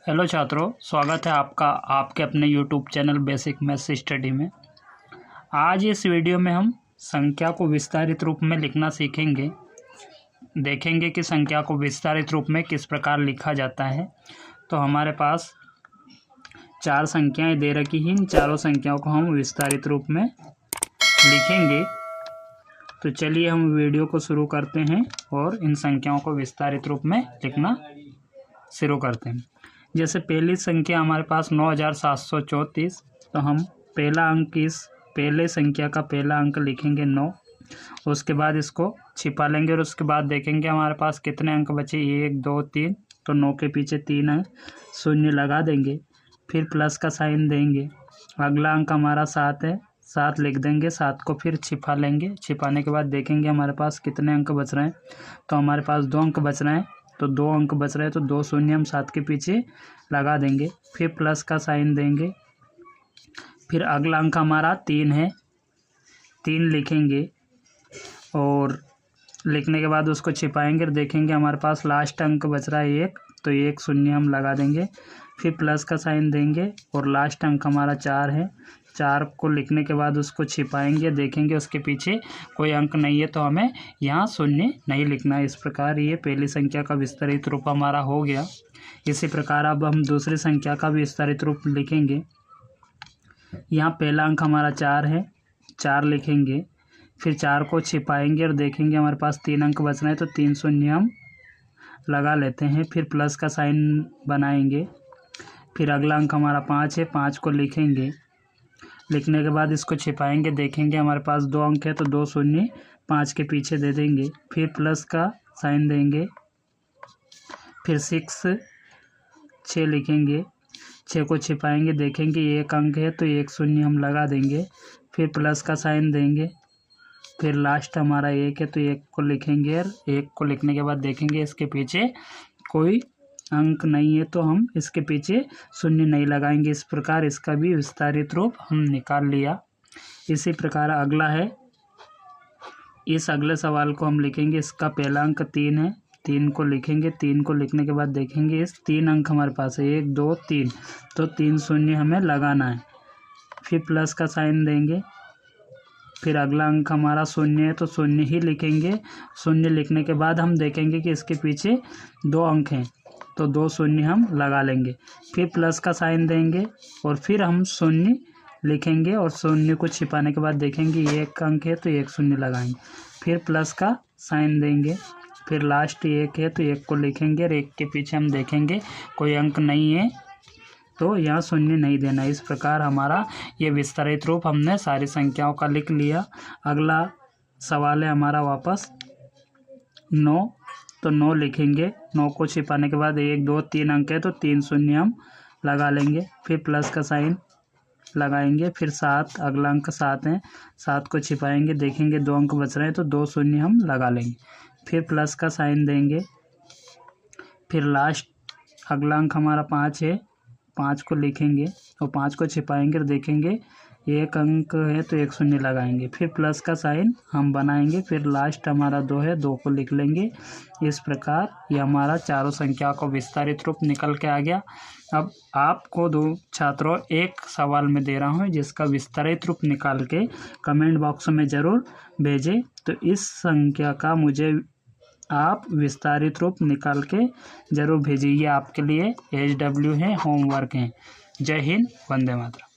Hello छात्रों, स्वागत है आपका आपके अपने YouTube channel basic maths study में। आज इस वीडियो में हम संख्या को विस्तारित रूप में लिखना सीखेंगे। देखेंगे कि संख्या को विस्तारित रूप में किस प्रकार लिखा जाता है। तो हमारे पास 4 संख्याएं दे रखी हैं। इन चारों संख्याओं को हम विस्तारित रूप में लिखेंगे। तो चलिए हम वीडियो को शुरू करते हैं और इन संख्याओं को विस्तारित रूप में लिखना शुरू करते हैं। जैसे पहली संख्या हमारे पास 9734, तो हम पहला अंक इस पहले संख्या का पहला अंक लिखेंगे 9। उसके बाद इसको छिपा लेंगे और उसके बाद देखेंगे हमारे पास कितने अंक बचे, 1 2 3। तो 9 के पीछे 3 है, शून्य लगा देंगे, फिर प्लस का साइन देंगे। अगला अंक हमारा 7 है, 7 लिख देंगे, 7 को फिर छिपा लेंगे। छिपाने के बाद देखेंगे हमारे पास कितने अंक बच रहे हैं। तो हमारे पास 2 अंक बच रहे हैं, तो 2 अंक बच रहे हैं, तो 2 शून्य हम 7 के पीछे लगा देंगे, फिर प्लस का साइन देंगे। फिर अगला अंक हमारा 3 है, 3 लिखेंगे और लिखने के बाद उसको छिपाएंगे और देखेंगे हमारे पास लास्ट अंक बच रहा है 1, तो 1 शून्य हम लगा देंगे, फिर प्लस का साइन देंगे और लास्ट अंक हमारा 4 है। 4 को लिखने के बाद उसको छिपाएंगे, देखेंगे उसके पीछे कोई अंक नहीं है, तो हमें यहाँ शून्य नहीं लिखना है। इस प्रकार ये पहली संख्या का विस्तारित रूप हमारा हो गया। इसी प्रकार अब हम दूसरी संख्या का विस्तारित रूप लिखेंगे। यहाँ पहला अंक हमारा 4 है, 4 लिखेंगे, फिर 4 को छिपाएंगे और देखेंगे हमारे पास 3 अंक बच रहे हैं, तो 3 शून्य हम लगा लेते हैं, फिर प्लस का साइन बनाएंगे। फिर अगला अंक हमारा 5 है, 5 को लिखेंगे, लिखने के बाद इसको छिपाएंगे, देखेंगे हमारे पास 2 अंक है, तो 2 शून्य 5 के पीछे दे देंगे, फिर प्लस का साइन देंगे। फिर 6 लिखेंगे, 6 को छिपाएंगे, देखेंगे 1 अंक है, तो 1 शून्य हम लगा देंगे, फिर प्लस का साइन देंगे। फिर लास्ट हमारा 1 है, तो 1 को लिखेंगे और 1 को लिखने के बाद देखेंगे इसके पीछे कोई अंक नहीं है, तो हम इसके पीछे शून्य नहीं लगाएंगे। इस प्रकार इसका भी विस्तारित रूप हम निकाल लिया। इसी प्रकार अगला है, इस अगले सवाल को हम लिखेंगे। इसका पहला अंक 3 है, 3 को लिखेंगे, 3 को लिखने के बाद देखेंगे इस 3 अंक हमारे पास है, 1 2 3, तो 3 शून्य हमें लगाना है, फिर प्लस का साइन देंगे। फिर अगला अंक हमारा 0 है, तो 0 ही लिखेंगे। 0 लिखने के बाद हम देखेंगे कि इसके पीछे 2 अंक हैं, तो 2 शून्य हम लगा लेंगे, फिर प्लस का साइन देंगे और फिर हम 0 लिखेंगे और 0 को छिपाने के बाद देखेंगे 1 अंक है, तो 1 शून्य लगाएंगे, फिर प्लस का साइन देंगे। फिर लास्ट 1 है, तो 1 को लिखेंगे और 1 के पीछे हम देखेंगे कोई अंक नहीं है, तो यहाँ शून्य नहीं देना। इस प्रकार हमारा ये विस्तारित रूप हमने सारी संख्याओं का लिख लिया। अगला सवाल है हमारा वापस 9, तो 9 लिखेंगे, 9 को छिपाने के बाद 1 2 3 अंक है, तो 3 शून्य हम लगा लेंगे, फिर प्लस का साइन लगाएंगे। फिर 7, अगला अंक 7 है, 7 को छिपाएंगे, देखेंगे 2 अंक बच रहे हैं, तो 2 शून्य हम लगा लेंगे, फिर प्लस का साइन देंगे। फिर लास्ट अगला अंक हमारा 5 है, 5 को लिखेंगे और 5 को छिपाएंगे और देखेंगे 1 अंक है, तो 1 शून्य लगाएंगे, फिर प्लस का साइन हम बनाएंगे। फिर लास्ट हमारा 2 है, 2 को लिख लेंगे। इस प्रकार ये हमारा चारों संख्या को विस्तारित रूप निकल के आ गया। अब आपको 2 छात्रों एक सवाल में दे रहा हूँ जिसका विस्तारित रूप निकाल के कमेंट बॉक्स में ज़रूर भेजें। तो इस संख्या का मुझे आप विस्तारित रूप निकाल के ज़रूर भेजिए। आपके लिए HW है, होमवर्क है। जय हिंद, वंदे मातरम।